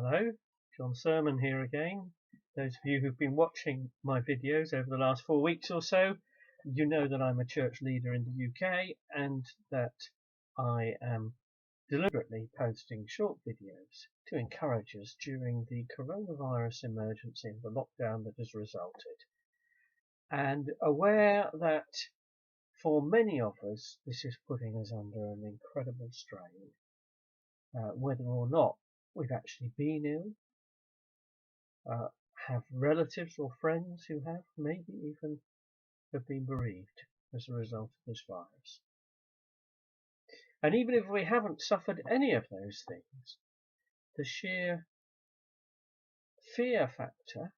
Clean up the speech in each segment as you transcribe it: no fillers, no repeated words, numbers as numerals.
Hello, Jon Sermon here again. Those of you who've been watching my videos over the last 4 weeks or so, you know that I'm a church leader in the UK and that I am deliberately posting short videos to encourage us during the coronavirus emergency and the lockdown that has resulted. And aware that for many of us, this is putting us under an incredible strain, whether or not we've actually been ill, have relatives or friends who have, maybe even have been bereaved as a result of this virus. And even if we haven't suffered any of those things, the sheer fear factor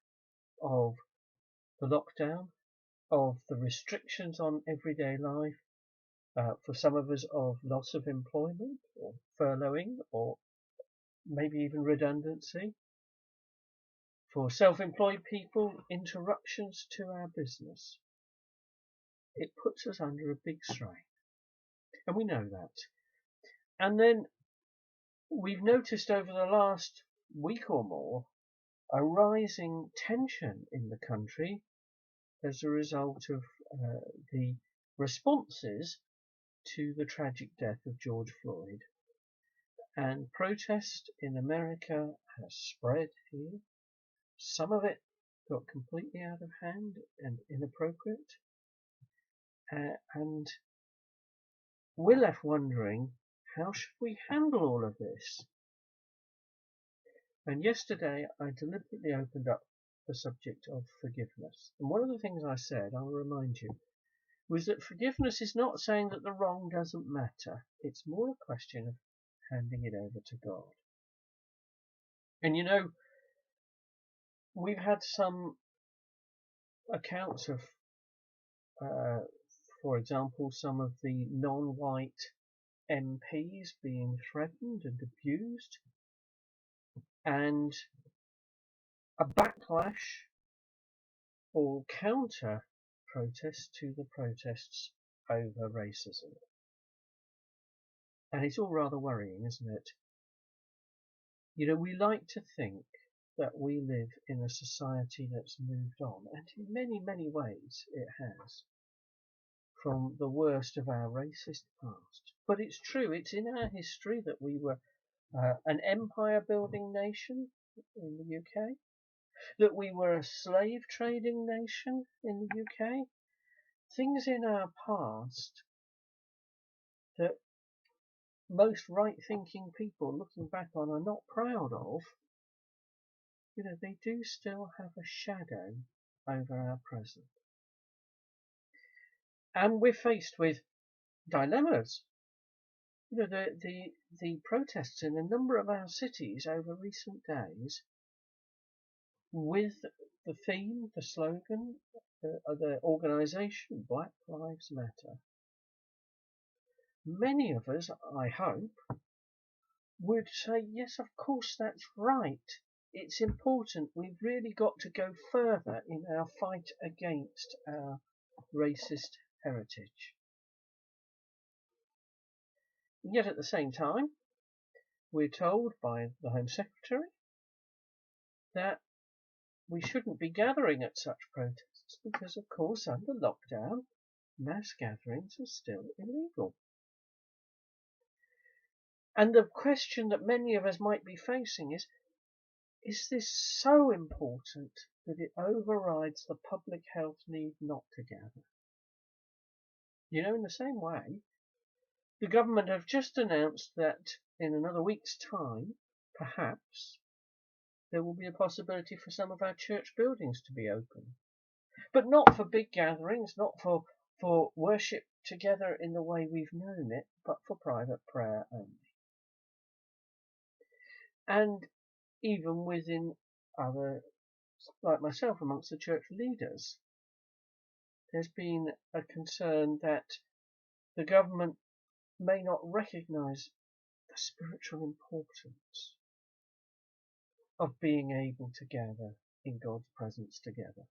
of the lockdown, of the restrictions on everyday life, for some of us of loss of employment or furloughing or maybe even redundancy, for self-employed people, interruptions to our business. It puts us under a big strain. And we know that. And then we've noticed over the last week or more a rising tension in the country as a result of the responses to the tragic death of George Floyd. And protest in America has spread here. Some of it got completely out of hand and inappropriate. And we're left wondering, how should we handle all of this? And yesterday I deliberately opened up the subject of forgiveness. And one of the things I said, I'll remind you, was that forgiveness is not saying that the wrong doesn't matter. It's more a question of handing it over to God. And you know, we've had some accounts of, for example, some of the non-white MPs being threatened and abused, and a backlash or counter protest to the protests over racism. And it's all rather worrying, isn't it? You know, we like to think that we live in a society that's moved on, and in many, many ways it has, from the worst of our racist past. But it's true, it's in our history that we were an empire-building nation in the UK, that we were a slave-trading nation in the UK. Things in our past that most right-thinking people looking back on are not proud of. You know, they do still have a shadow over our present. And we're faced with dilemmas. You know, the protests in a number of our cities over recent days, with the theme, the slogan, the organisation, Black Lives Matter. Many of us, I hope, would say, yes, of course, that's right. It's important. We've really got to go further in our fight against our racist heritage. And yet at the same time, we're told by the Home Secretary that we shouldn't be gathering at such protests because, of course, under lockdown, mass gatherings are still illegal. And the question that many of us might be facing is this so important that it overrides the public health need not to gather? You know, in the same way, the government have just announced that in another week's time, perhaps, there will be a possibility for some of our church buildings to be open. But not for big gatherings, not for worship together in the way we've known it, but for private prayer only. And even within other, like myself, amongst the church leaders, there's been a concern that the government may not recognise the spiritual importance of being able to gather in God's presence together.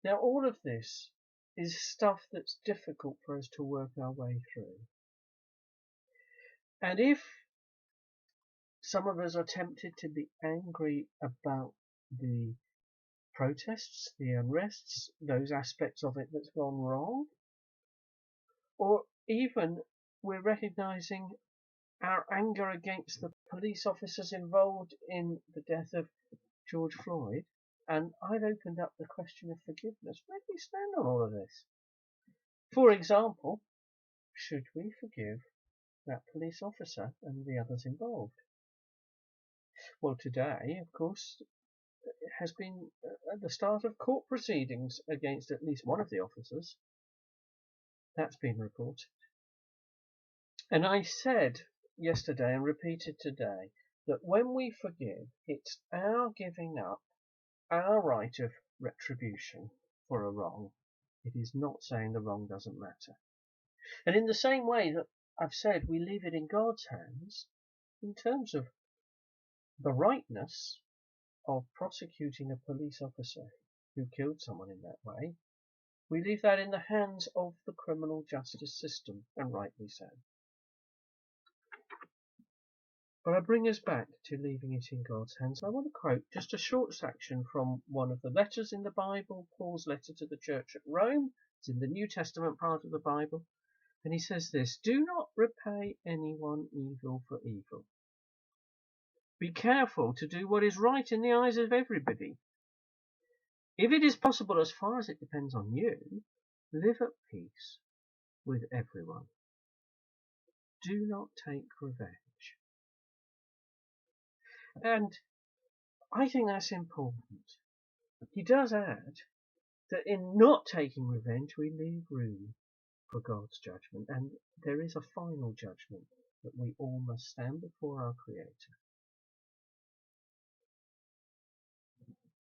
Now, all of this is stuff that's difficult for us to work our way through. And if Some of us are tempted to be angry about the protests, the unrests, those aspects of it that's gone wrong. Or even we're recognizing our anger against the police officers involved in the death of George Floyd. And I've opened up the question of forgiveness. Where do we stand on all of this? For example, should we forgive that police officer and the others involved? Well, today, of course, it has been at the start of court proceedings against at least one of the officers. That's been reported. And I said yesterday and repeated today that when we forgive, it's our giving up our right of retribution for a wrong. It is not saying the wrong doesn't matter. And in the same way that I've said we leave it in God's hands, in terms of the rightness of prosecuting a police officer who killed someone in that way, we leave that in the hands of the criminal justice system, and rightly so. But I bring us back to leaving it in God's hands. I want to quote just a short section from one of the letters in the Bible, Paul's letter to the church at Rome. It's in the New Testament part of the Bible. And he says this: "Do not repay anyone evil for evil. Be careful to do what is right in the eyes of everybody. If it is possible, as far as it depends on you, live at peace with everyone. Do not take revenge." And I think that's important. He does add that in not taking revenge, we leave room for God's judgment, and there is a final judgment that we all must stand before our Creator.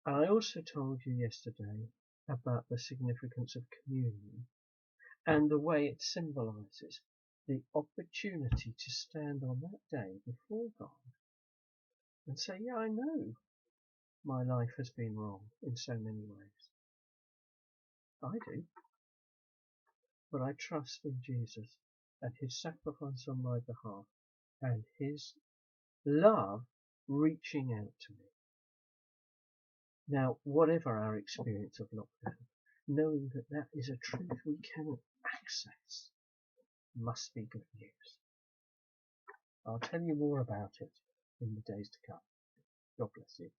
And I also told you yesterday about the significance of communion and the way it symbolizes the opportunity to stand on that day before God and say, yeah, I know my life has been wrong in so many ways. I do. But I trust in Jesus and his sacrifice on my behalf and his love reaching out to me. Now, whatever our experience of lockdown, knowing that that is a truth we cannot access must be good news. I'll tell you more about it in the days to come. God bless you.